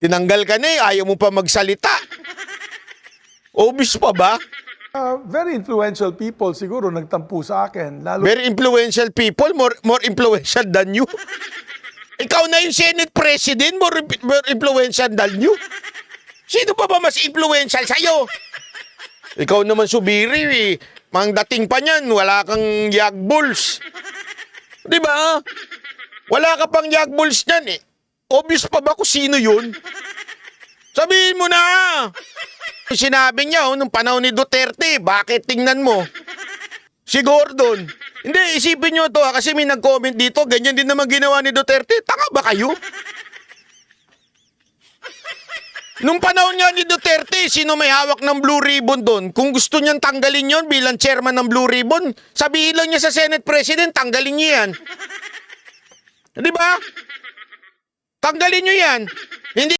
Tinanggal ka na eh, ayaw mo pa magsalita. Obvious pa ba? Very influential people siguro nagtampo sa akin. Lalo Very influential people, more influential than you. Ikaw na yung Senate President, more influential than you. Sino pa ba mas influential sa'yo? Ikaw naman subiri eh. Mang dating pa niyan, wala kang yagbuls. Di ba? Wala ka pang yagbuls niyan eh. Obvious pa ba kung sino yun? Sabihin mo na! Sinabi niya nung panahon ni Duterte, bakit tingnan mo? Si Gordon. Hindi, isipin nyo to kasi may nag-comment dito, ganyan din naman ginawa ni Duterte. Tanga ba kayo? Nung panahon niya ni Duterte, sino may hawak ng Blue Ribbon doon? Kung gusto niyang tanggalin yon bilang chairman ng Blue Ribbon, sabihin lang niya sa Senate President, tanggalin niya yan. Di ba? Tanggalin niyo yan. Hindi